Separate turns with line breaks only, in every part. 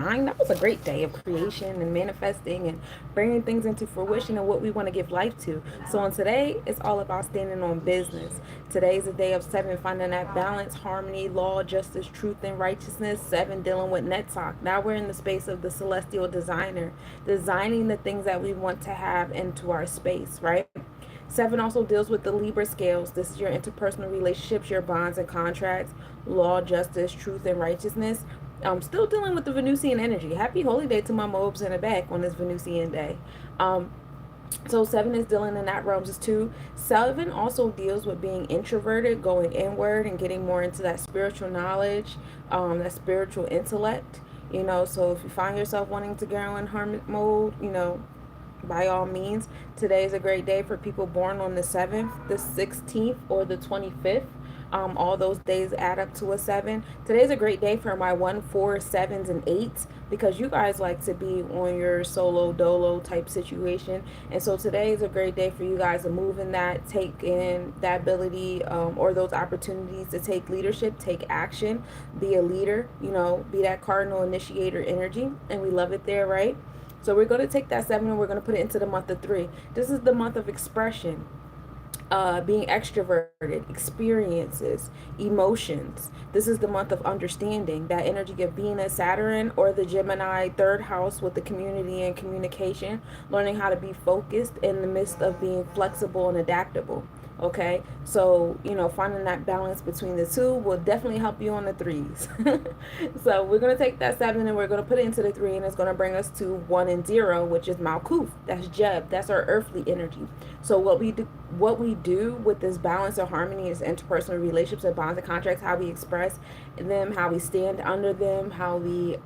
That was a great day of creation and manifesting and bringing things into fruition and what we want to give life to. So on today, it's all about standing on business. Today's a day of 7, finding that balance, harmony, law, justice, truth, and righteousness. 7, dealing with Netzach. Now we're in the space of the celestial designer, designing the things that we want to have into our space, right? 7 also deals with the Libra scales. This is your interpersonal relationships, your bonds and contracts, law, justice, truth, and righteousness. I'm still dealing with the Venusian energy. Happy holy day to my mobs in the back on this Venusian day. Um, so 7 is dealing in that realms is 2. 7 also deals with being introverted, going inward, and getting more into that spiritual knowledge, that spiritual intellect. So if you find yourself wanting to go in hermit mode, by all means, today is a great day for people born on the 7th, the 16th, or the 25th. All those days add up to a 7. Today's a great day for my 1, 4, 7s, and 8s because you guys like to be on your solo dolo type situation. And so today is a great day for you guys to move in that, take in that ability or those opportunities to take leadership, take action, be a leader, be that cardinal initiator energy. And we love it there, right? So we're going to take that 7 and we're going to put it into the month of 3. This is the month of expression, being extroverted, experiences, emotions. This is the month of understanding, that energy of Venus, Saturn, or the Gemini third house with the community and communication, learning how to be focused in the midst of being flexible and adaptable. Okay, so finding that balance between the two will definitely help you on the 3s. So we're going to take that 7 and we're going to put it into the 3, and it's going to bring us to 1 and 0, which is Malkuth. That's Jeb. That's our earthly energy. So what we do with this balance or harmony is interpersonal relationships and bonds and contracts, how we express them, how we stand under them, how we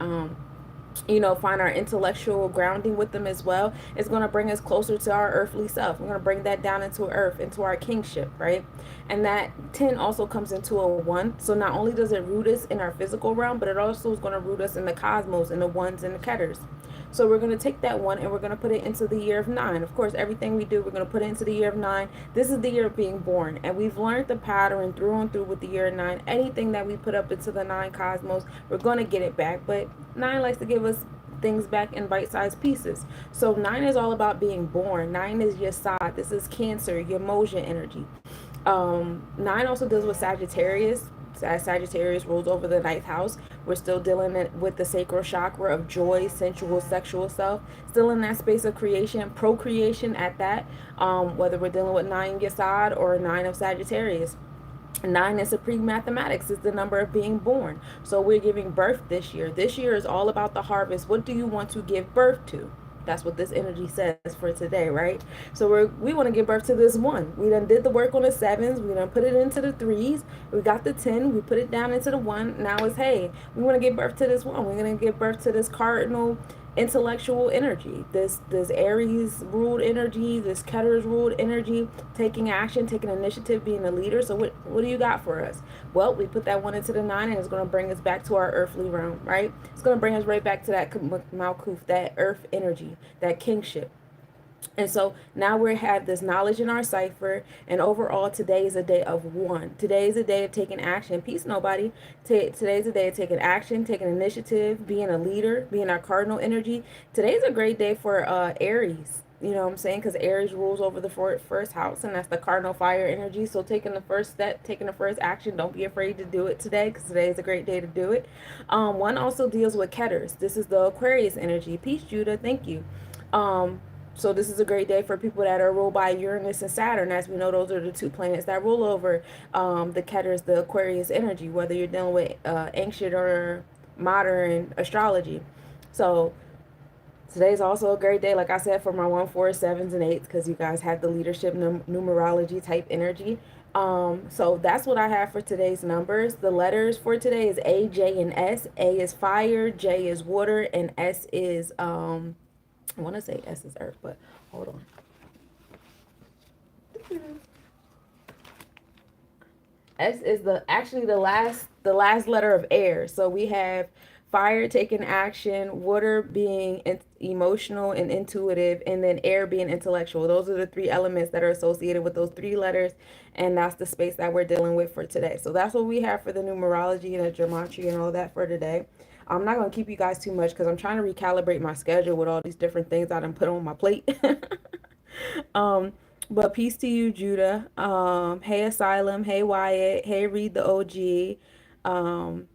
find our intellectual grounding with them as well. It's going to bring us closer to our earthly self. We're going to bring that down into earth, into our kingship, right? And that 10 also comes into a 1. So not only does it root us in our physical realm, but it also is going to root us in the cosmos, in the ones and the ketters. So we're going to take that 1 and we're going to put it into the year of 9. Of course, everything we do, we're going to put it into the year of 9. This is the year of being born. And we've learned the pattern through and through with the year of 9. Anything that we put up into the 9 cosmos, we're going to get it back. But 9 likes to give us things back in bite-sized pieces. So 9 is all about being born. 9 is your side. This is Cancer, your Moja energy. 9 also deals with Sagittarius. As Sagittarius rules over the 9th house, we're still dealing with the sacral chakra of joy, sensual, sexual self. Still in that space of creation, procreation at that. Whether we're dealing with 9 Yesod or 9 of Sagittarius. 9 in supreme mathematics is the number of being born. So we're giving birth this year. This year is all about the harvest. What do you want to give birth to? That's what this energy says for today, right? So we want to give birth to this 1. We done did the work on the 7s. We done put it into the 3s. We got the 10. We put it down into the 1. Now it's, hey, we want to give birth to this 1. We're going to give birth to this cardinal intellectual energy, this Aries ruled energy, this Ketters ruled energy, taking action, taking initiative, being a leader. So what do you got for us? Well, we put that 1 into the 9 and it's going to bring us back to our earthly realm, right? It's going to bring us right back to that Malkuth, that earth energy, that kingship. And so now we have this knowledge in our cipher, and overall today is a day of 1. Today is a day of taking action. Peace, nobody. Today is a day of taking action, taking initiative, being a leader, being our cardinal energy. Today is a great day for Aries. You know what I'm saying? Because Aries rules over the first house, and that's the cardinal fire energy. So taking the first step, taking the first action, don't be afraid to do it today, because today is a great day to do it. 1 also deals with Ketters. This is the Aquarius energy. Peace, Judah. Thank you. So this is a great day for people that are ruled by Uranus and Saturn. As we know, those are the 2 planets that rule over the Ketters, the Aquarius energy, whether you're dealing with ancient or modern astrology. So today's also a great day, like I said, for my 1, 4, 7s, and 8s, because you guys have the leadership numerology type energy. So that's what I have for today's numbers. The letters for today is A, J, and S. A is fire, J is water, and S is I want to say S is earth, but hold on. S is actually the last letter of air. So we have fire taking action, water being emotional and intuitive, and then air being intellectual. Those are the 3 elements that are associated with those 3 letters, and that's the space that we're dealing with for today. So that's what we have for the numerology and the gematria and all that for today. I'm not going to keep you guys too much because I'm trying to recalibrate my schedule with all these different things I done put on my plate. um, but peace to you, Judah. Hey, Asylum. Hey, Wyatt. Hey, Read the OG. Um,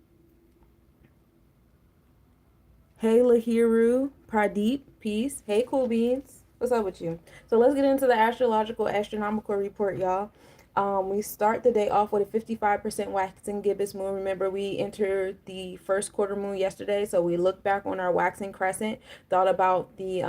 hey, Lahiru. Pradeep. Peace. Hey, Cool Beans. What's up with you? So let's get into the astrological astronomical report, y'all. We start the day off with a 55% waxing gibbous moon. Remember, we entered the first quarter moon yesterday, so we looked back on our waxing crescent, thought about the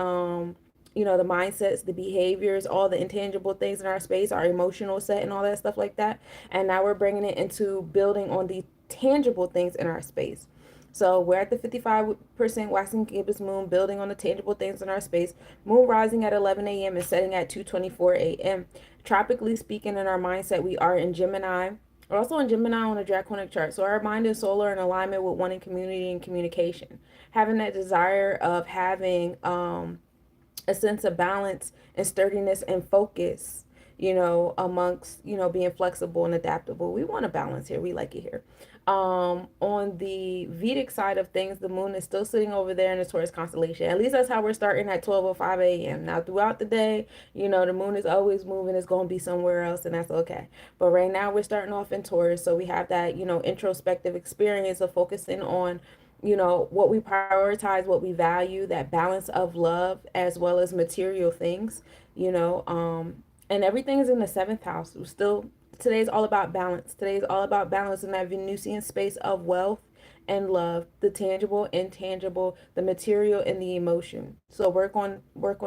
the mindsets, the behaviors, all the intangible things in our space, our emotional set, and all that stuff like that. And now we're bringing it into building on the tangible things in our space. So we're at the 55% waxing gibbous moon, building on the tangible things in our space. Moon rising at 11 a.m. and setting at 2:24 a.m. Tropically speaking, in our mindset, we are in Gemini. We're also in Gemini on a Draconic chart. So our mind and soul are in alignment with one in community and communication. Having that desire of having a sense of balance and sturdiness and focus, amongst, being flexible and adaptable. We want a balance here. We like it here. On the Vedic side of things, the moon is still sitting over there in the Taurus constellation. At least that's how we're starting at 12:05 a.m. Now, throughout the day, the moon is always moving. It's going to be somewhere else, and that's okay. But right now, we're starting off in Taurus, so we have that, introspective experience of focusing on what we prioritize, what we value, that balance of love as well as material things, and everything is in the seventh house. Today's all about balance. Today's all about balance in that Venusian space of wealth and love, the tangible, intangible, the material, and the emotion. So work on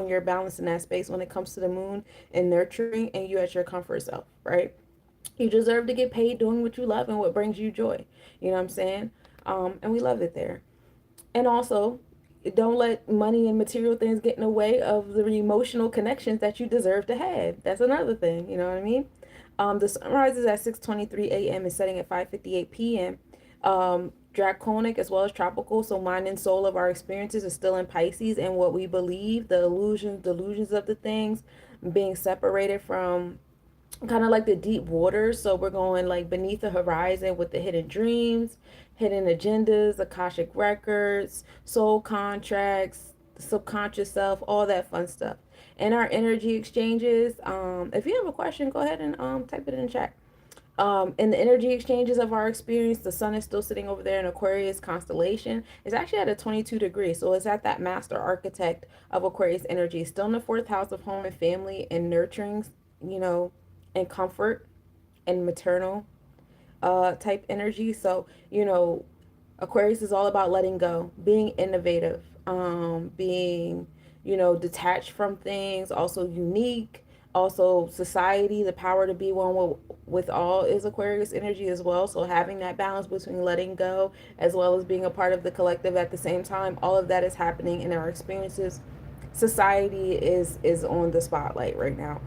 your balance in that space when it comes to the moon and nurturing and you at your comfort self, right? You deserve to get paid doing what you love and what brings you joy. You know what I'm saying? And we love it there. And also, don't let money and material things get in the way of the emotional connections that you deserve to have. That's another thing. You know what I mean? The sun rises at 6:23 a.m. and setting at 5:58 p.m. Draconic as well as tropical. So mind and soul of our experiences is still in Pisces, and what we believe, the delusions of the things, being separated from kind of like the deep waters. So we're going like beneath the horizon with the hidden dreams, hidden agendas, Akashic records, soul contracts, the subconscious self, all that fun stuff. And our energy exchanges, if you have a question, go ahead and type it in chat. In the energy exchanges of our experience, the sun is still sitting over there in Aquarius constellation. It's actually at a 22 degrees, so it's at that master architect of Aquarius energy, still in the fourth house of home and family and nurturing, and comfort and maternal type energy. So, Aquarius is all about letting go, being innovative, being, detached from things, also unique, also society, the power to be one with all is Aquarius energy as well. So having that balance between letting go as well as being a part of the collective at the same time, all of that is happening in our experiences. Society is on the spotlight right now.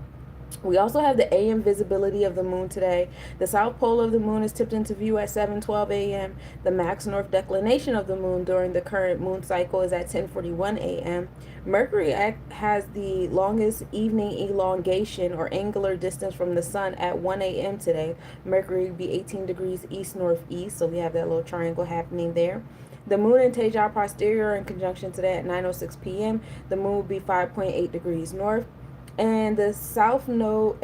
We also have the AM visibility of the moon today. The south pole of the moon is tipped into view at 7:12 a.m. The max north declination of the moon during the current moon cycle is at 10:41 a.m. Mercury has the longest evening elongation or angular distance from the sun at 1 a.m. today. Mercury will be 18 degrees east-northeast, so we have that little triangle happening there. The moon and Tejas posterior are in conjunction today at 9:06 p.m. The moon will be 5.8 degrees north. And the south node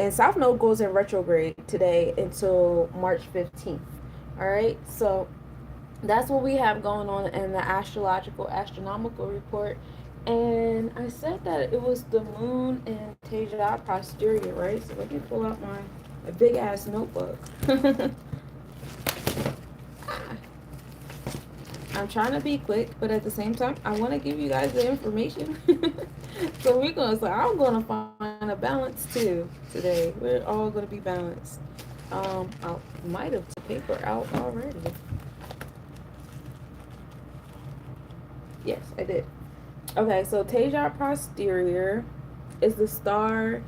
goes in retrograde today until March 15th. All right, so that's what we have going on in the astronomical report. And I said that it was the moon and Tejas posterior, right? So let me pull out my big ass notebook. I'm trying to be quick, but at the same time, I want to give you guys the information. So I'm gonna find a balance too today. We're all gonna be balanced. I might have took paper out already. Yes, I did. Okay, so Tejas posterior is the star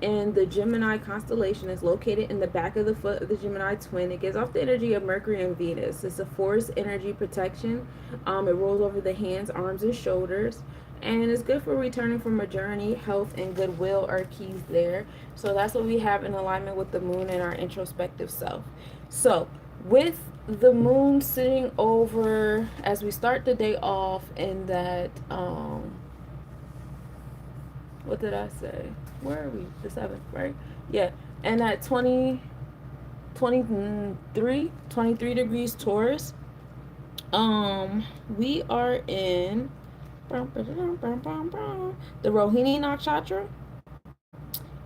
in the Gemini constellation. Is located in the back of the foot of the Gemini twin. It gives off the energy of Mercury and Venus. It's a force energy protection. It rolls over the hands, arms, and shoulders. And it's good for returning from a journey. Health and goodwill are keys there. So that's what we have in alignment with the moon and our introspective self. So with the moon sitting over as we start the day off in that what did I say? Where are we? The 7th, right? Yeah. And at 23 degrees Taurus, we are in the Rohini Nakshatra,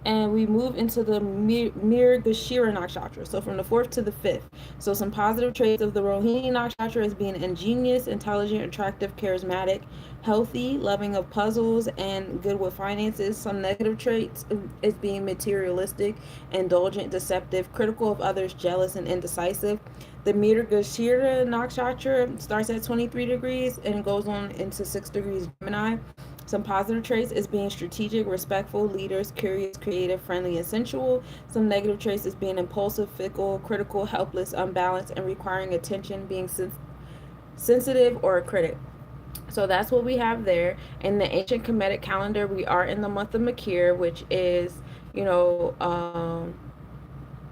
and we move into the Mirgashira Nakshatra. So from the 4th to the 5th. So some positive traits of the Rohini Nakshatra is being ingenious, intelligent, attractive, charismatic, healthy, loving of puzzles, and good with finances. Some negative traits is being materialistic, indulgent, deceptive, critical of others, jealous, and indecisive. The Mirgashira Nakshatra starts at 23 degrees and goes on into 6 degrees Gemini. Some positive traits is being strategic, respectful, leaders, curious, creative, friendly, and sensual. Some negative traits is being impulsive, fickle, critical, helpless, unbalanced, and requiring attention, being sensitive, or a critic. So that's what we have there. In the ancient Kemetic calendar, we are in the month of Makir, which is, you know,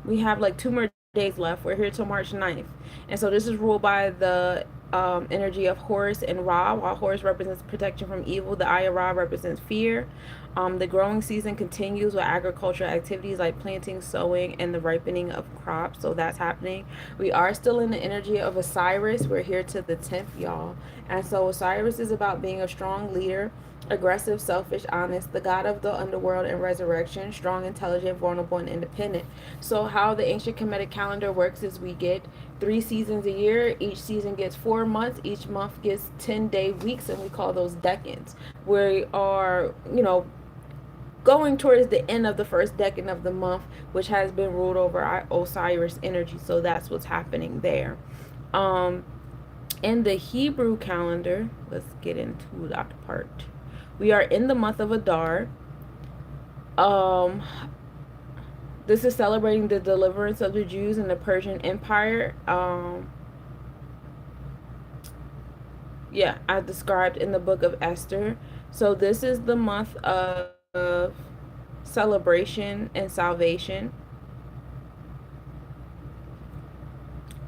we have like 2 more days left. We're here till March 9th. And so this is ruled by the energy of Horus and Ra. While Horus represents protection from evil, the Eye of Ra represents fear. The growing season continues with agricultural activities like planting, sowing, and the ripening of crops. So that's happening. We are still in the energy of Osiris. We're here to the 10th, y'all. And so Osiris is about being a strong leader, aggressive, selfish, honest, the god of the underworld and resurrection, strong, intelligent, vulnerable, and independent. So how the ancient Kemetic calendar works is we get 3 seasons a year. Each season gets 4 months. Each month gets 10-day weeks, and we call those decans. We are, going towards the end of the first decan of the month, which has been ruled over Osiris energy. So that's what's happening there. In the Hebrew calendar, let's get into that part. We are in the month of Adar. This is celebrating the deliverance of the Jews in the Persian Empire. I described in the book of Esther. So this is the month of celebration and salvation.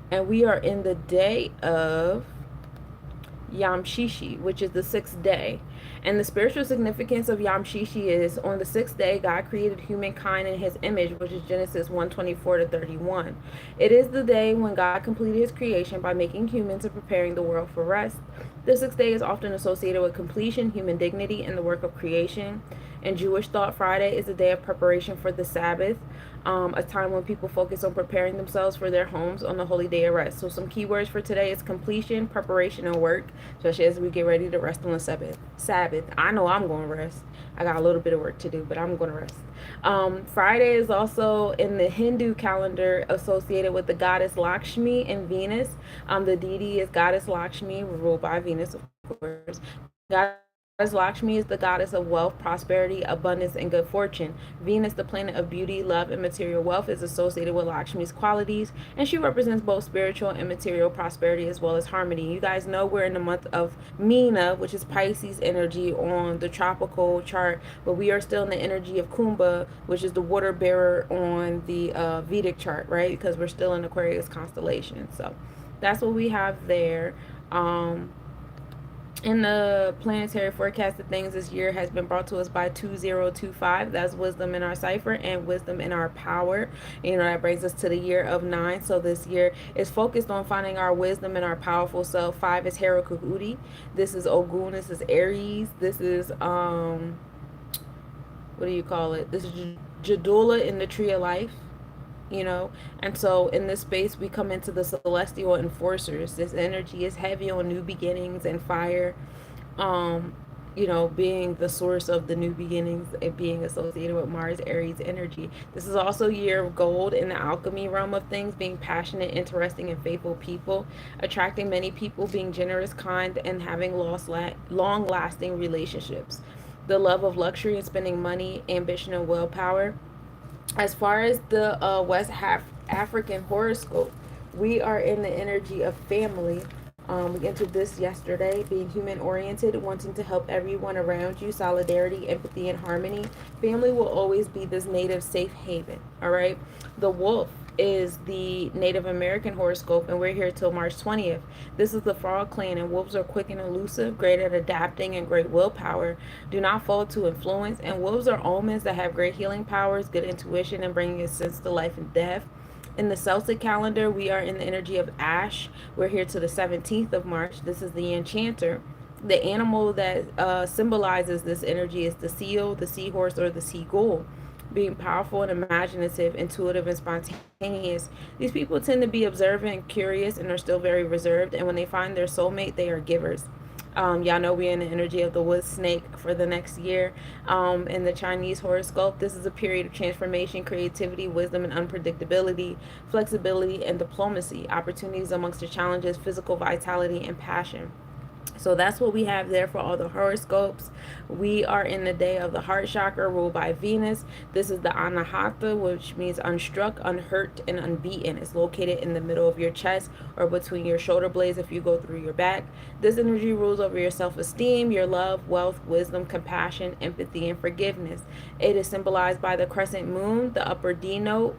And we are in the day of Yom Shishi, which is the 6th day. And the spiritual significance of Yom Shishi is on the 6th day, God created humankind in his image, which is Genesis 1:24-31. It is the day when God completed his creation by making humans and preparing the world for rest. The 6th day is often associated with completion, human dignity, and the work of creation. In Jewish thought, Friday is a day of preparation for the Sabbath, a time when people focus on preparing themselves for their homes on the holy day of rest. So some keywords for today is completion, preparation, and work, especially as we get ready to rest on the Sabbath. I know I'm going to rest. I got a little bit of work to do, but I'm going to rest. Friday is also in the Hindu calendar associated with the goddess Lakshmi and Venus. The deity is goddess Lakshmi, ruled by Venus, of course. Goddess Lakshmi is the goddess of wealth, prosperity, abundance, and good fortune. Venus, the planet of beauty, love, and material wealth, is associated with Lakshmi's qualities, and she represents both spiritual and material prosperity as well as harmony. You guys know we're in the month of Meena, which is Pisces energy on the tropical chart, but we are still in the energy of Kumbha, which is the water bearer on the Vedic chart, right? Because we're still in Aquarius constellation. So that's what we have there. In the planetary forecast of things this year has been brought to us by 2025. That's wisdom in our cipher and wisdom in our power. That brings us to the year of 9. So this year is focused on finding our wisdom and our powerful self. 5 is Herakuhudi. This is Ogun. This is Aries. This is what do you call it? This is Jadula in the Tree of Life. And so in this space we come into the celestial enforcers. This energy is heavy on new beginnings and fire, being the source of the new beginnings and being associated with Mars Aries energy. This is also year of gold in the alchemy realm of things, being passionate, interesting, and faithful people, attracting many people, being generous, kind, and having long lasting relationships. The love of luxury and spending money, ambition, and willpower. As far as the West African horoscope, we are in the energy of family. We entered this yesterday, being human-oriented, wanting to help everyone around you, solidarity, empathy, and harmony. Family will always be this native safe haven, all right? The wolf is the Native American horoscope, and we're here till March 20th. This is the Frog Clan, and wolves are quick and elusive, great at adapting, and great willpower. Do not fall to influence, and wolves are omens that have great healing powers, good intuition, and bringing a sense to life and death. In the Celtic calendar, we are in the energy of Ash. We're here to the 17th of March. This is the Enchanter. The animal that symbolizes this energy is the seal, the seahorse, or the seagull. Being powerful and imaginative, intuitive, and spontaneous. These people tend to be observant, curious, and are still very reserved. And when they find their soulmate, they are givers. Y'all know we're in the energy of the wood snake for the next year. In the Chinese horoscope, this is a period of transformation, creativity, wisdom, and unpredictability, flexibility, and diplomacy, opportunities amongst the challenges, physical vitality, and passion. So that's what we have there for all the horoscopes. We are in the day of the heart chakra ruled by Venus. This is the Anahata, which means unstruck, unhurt, and unbeaten. It's located in the middle of your chest or between your shoulder blades if you go through your back. This energy rules over your self-esteem, your love, wealth, wisdom, compassion, empathy, and forgiveness. It is symbolized by the crescent moon. The upper D note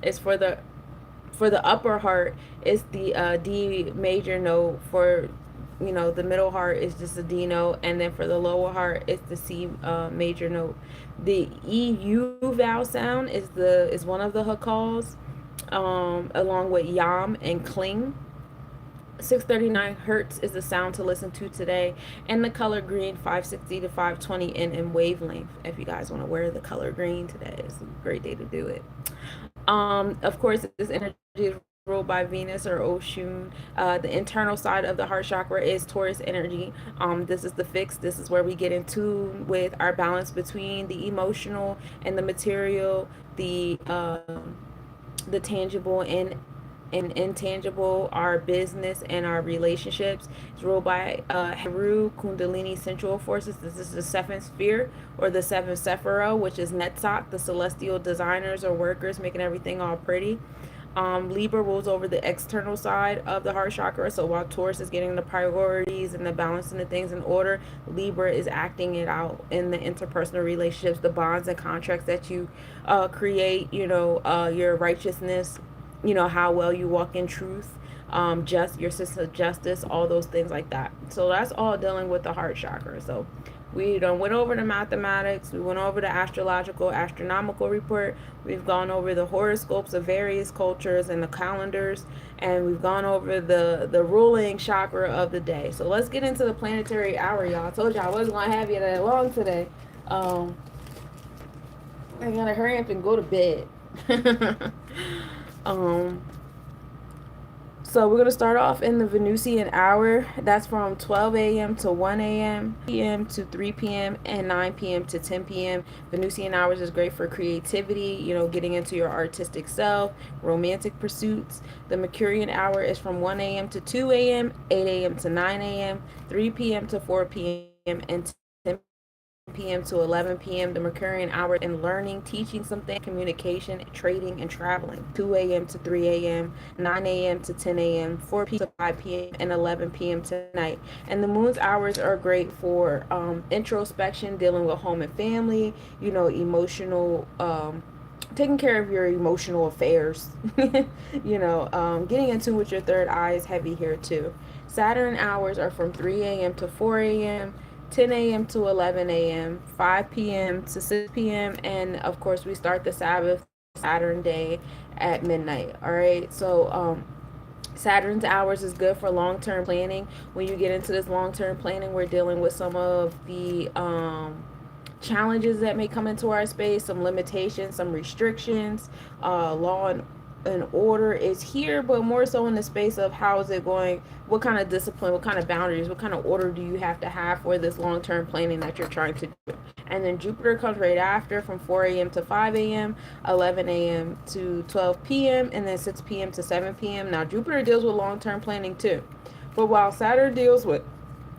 is for the upper heart is the D major note. For the middle heart is just a D note, and then for the lower heart it's the C major note. The EU vowel sound is one of the hakals, along with yam and cling. 639 hertz is the sound to listen to today, and the color green 560 to 520 in wavelength. If you guys want to wear the color green today, it's a great day to do it. Of course, this energy is ruled by Venus or Oshun. The internal side of the heart chakra is Taurus energy. This is the fixed. This is where we get in tune with our balance between the emotional and the material, the tangible and intangible, our business and our relationships. It's ruled by Heru, Kundalini central forces. This is the seventh sphere, or the seventh Sephira, which is Netzach, the celestial designers or workers making everything all pretty. Libra rules over the external side of the heart chakra. So while Taurus is getting the priorities and the balance and the things in order, Libra is acting it out in the interpersonal relationships, the bonds and contracts that you create, your righteousness, how well you walk in truth, just your sense of justice, all those things like that. So that's all dealing with the heart chakra. So we done went over the mathematics, we went over the astronomical report, we've gone over the horoscopes of various cultures and the calendars, and we've gone over the ruling chakra of the day. So let's get into the planetary hour, y'all. I told y'all I wasn't going to have you that long today. I gotta hurry up and go to bed. So we're going to start off in the Venusian hour. That's from 12 a.m. to 1 a.m., p.m. to 3 p.m., and 9 p.m. to 10 p.m. Venusian hours is great for creativity, getting into your artistic self, romantic pursuits. The Mercurian hour is from 1 a.m. to 2 a.m., 8 a.m. to 9 a.m., 3 p.m. to 4 p.m., and 10 p.m. to 11 p.m. The Mercurian hour in learning, teaching something, communication, trading, and traveling. 2 a.m. to 3 a.m., 9 a.m. to 10 a.m., 4 p.m. to 5 p.m., and 11 p.m. tonight. And the moon's hours are great for introspection, dealing with home and family, emotional, taking care of your emotional affairs. Getting into with your third eye is heavy here too. Saturn hours are from 3 a.m. to 4 a.m., 10 a.m. to 11 a.m., 5 p.m. to 6 p.m., and of course we start the Sabbath Saturn day at midnight. All right, so Saturn's hours is good for long-term planning. When you get into this long-term planning, we're dealing with some of the challenges that may come into our space, some limitations, some restrictions. Law and order is here, but more so in the space of how is it going, what kind of discipline, what kind of boundaries, what kind of order do you have to have for this long-term planning that you're trying to do. And then Jupiter comes right after from 4 a.m. to 5 a.m., 11 a.m. to 12 p.m., and then 6 p.m. to 7 p.m. Now Jupiter deals with long-term planning too, but while Saturn deals with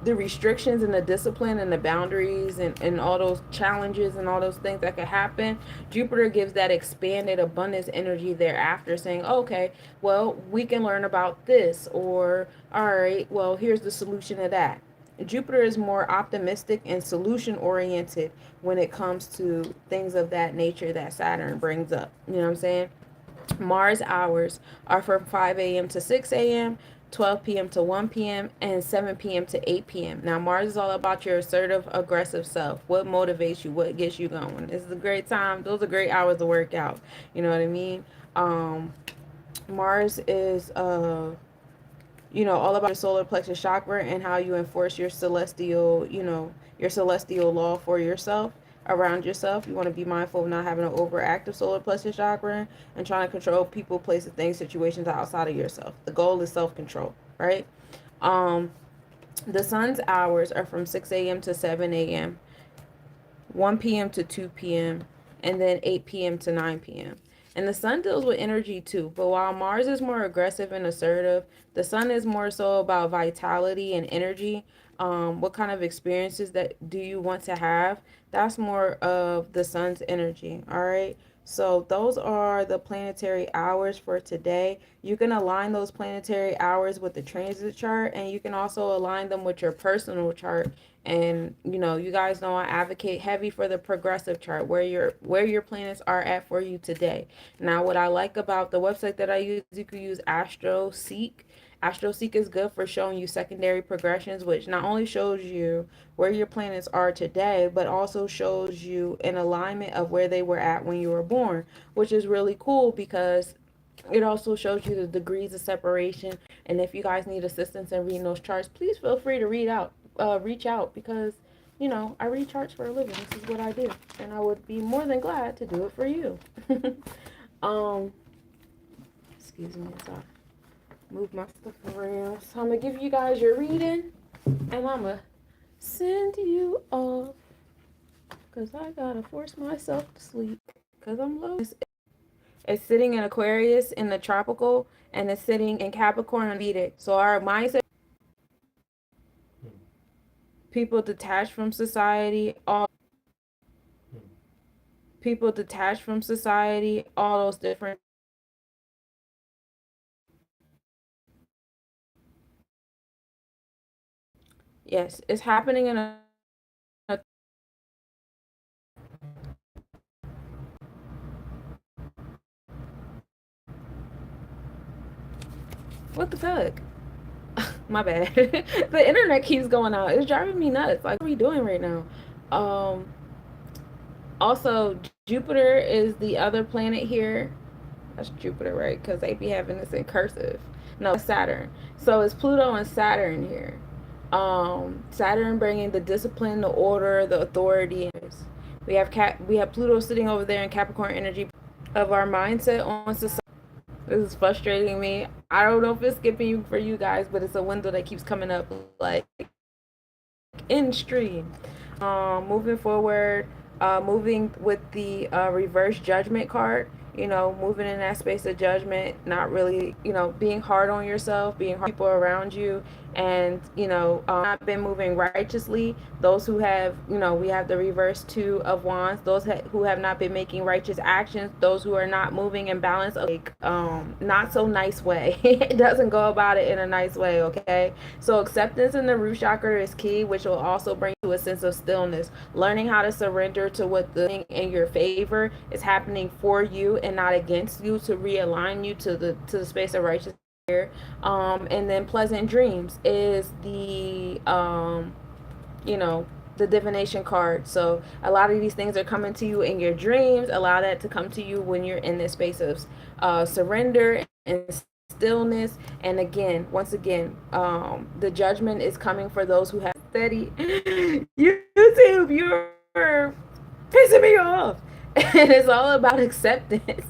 the restrictions and the discipline and the boundaries and all those challenges and all those things that could happen, Jupiter gives that expanded abundance energy thereafter, saying, okay, well, we can learn about this, or all right, well, here's the solution to that. Jupiter is more optimistic and solution oriented when it comes to things of that nature that Saturn brings up. You know what I'm saying? Mars hours are from 5 a.m. to 6 a.m., 12 p.m. to 1 p.m., and 7 p.m. to 8 p.m. Now, Mars is all about your assertive, aggressive self. What motivates you? What gets you going? This is a great time. Those are great hours to work out. You know what I mean? Mars is, all about your solar plexus chakra and how you enforce your celestial, your celestial law for yourself, around yourself. You want to be mindful of not having an overactive solar plexus chakra and trying to control people, places, things, situations outside of yourself. The goal is self-control, right? The sun's hours are from 6 a.m. to 7 a.m., 1 p.m. to 2 p.m., and then 8 p.m. to 9 p.m. And the sun deals with energy too. But while Mars is more aggressive and assertive, the sun is more so about vitality and energy. What kind of experiences that do you want to have? That's more of the sun's energy. All right. So those are the planetary hours for today. You can align those planetary hours with the transit chart, and you can also align them with your personal chart. And you guys know I advocate heavy for the progressive chart, where your planets are at for you today. Now, what I like about the website that I use, you can use AstroSeek. AstroSeek is good for showing you secondary progressions, which not only shows you where your planets are today, but also shows you an alignment of where they were at when you were born, which is really cool because it also shows you the degrees of separation. And if you guys need assistance in reading those charts, please feel free to reach out because I read charts for a living. This is what I do, and I would be more than glad to do it for you. Excuse me, sorry. Move my stuff around. So I'm gonna give you guys your reading, and I'm gonna send you off because I gotta force myself to sleep because I'm low. It's sitting in Aquarius in the tropical, and it's sitting in Capricorn and Vedic. So our mindset, people detached from society, all those different. Yes, it's happening in a what the fuck? My bad. The internet keeps going out. It's driving me nuts. Like, what are we doing right now? Also, Jupiter is the other planet here. That's Jupiter, right? Because they be having this in cursive. No, Saturn. So it's Pluto and Saturn here. Saturn bringing the discipline, the order, the authority. We have Pluto sitting over there in Capricorn energy of our mindset on society. This is frustrating me. I don't know if it's skipping you for you guys, but it's a window that keeps coming up like in stream. Moving forward, moving with the reverse judgment card. Moving in that space of judgment, not really, being hard on yourself, being hard on people around you, and not been moving righteously. Those who have, we have the reverse 2 of wands. Those who have not been making righteous actions. Those who are not moving in balance, like not so nice way. It doesn't go about it in a nice way. Okay, so acceptance in the root chakra is key, which will also bring you a sense of stillness. Learning how to surrender to what the thing in your favor is happening for you and not against you, to realign you to the space of righteousness. And then pleasant dreams is the the divination card. So a lot of these things are coming to you in your dreams. Allow that to come to you when you're in this space of surrender and stillness. And once again, the judgment is coming for those who have steady. YouTube, you're pissing me off. And it's all about acceptance.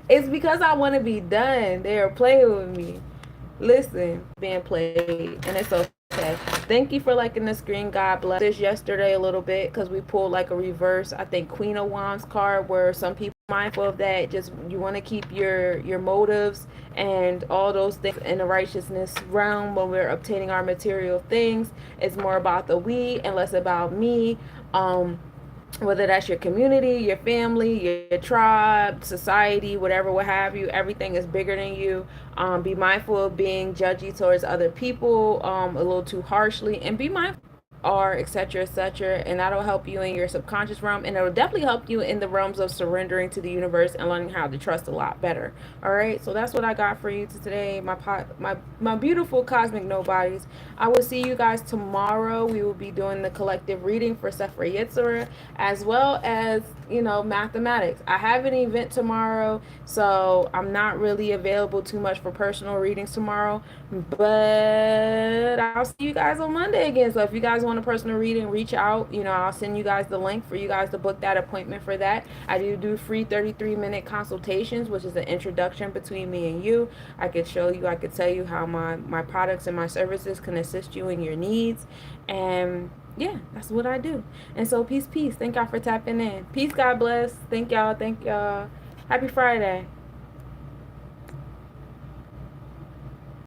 It's because I want to be done. They're playing with me. Listen, being played, and it's okay. Thank you for liking the screen. God bless. This yesterday a little bit because we pulled like a reverse, I think, Queen of Wands card, where some people are mindful of that. Just you want to keep your motives and all those things in the righteousness realm when we're obtaining our material things. It's more about the we and less about me. Whether that's your community, your family, your tribe, society, whatever, what have you, everything is bigger than you. Be mindful of being judgy towards other people a little too harshly, and be mindful are, etc., etc., and that'll help you in your subconscious realm, and it'll definitely help you in the realms of surrendering to the universe and learning how to trust a lot better. All right, so that's what I got for you today, my beautiful cosmic nobodies. I will see you guys tomorrow. We will be doing the collective reading for Sephra Yetzirah, as well as, mathematics. I have an event tomorrow, so I'm not really available too much for personal readings tomorrow, but I'll see you guys on Monday again. So if you guys want a personal reading, reach out. I'll send you guys the link for you guys to book that appointment for that. I do free 33-minute consultations, which is an introduction between me and you. I could show you, I could tell you how my products and my services can assist you in your needs. And yeah, that's what I do. And so peace. Thank y'all for tapping in. Peace, God bless. Thank y'all. Happy Friday.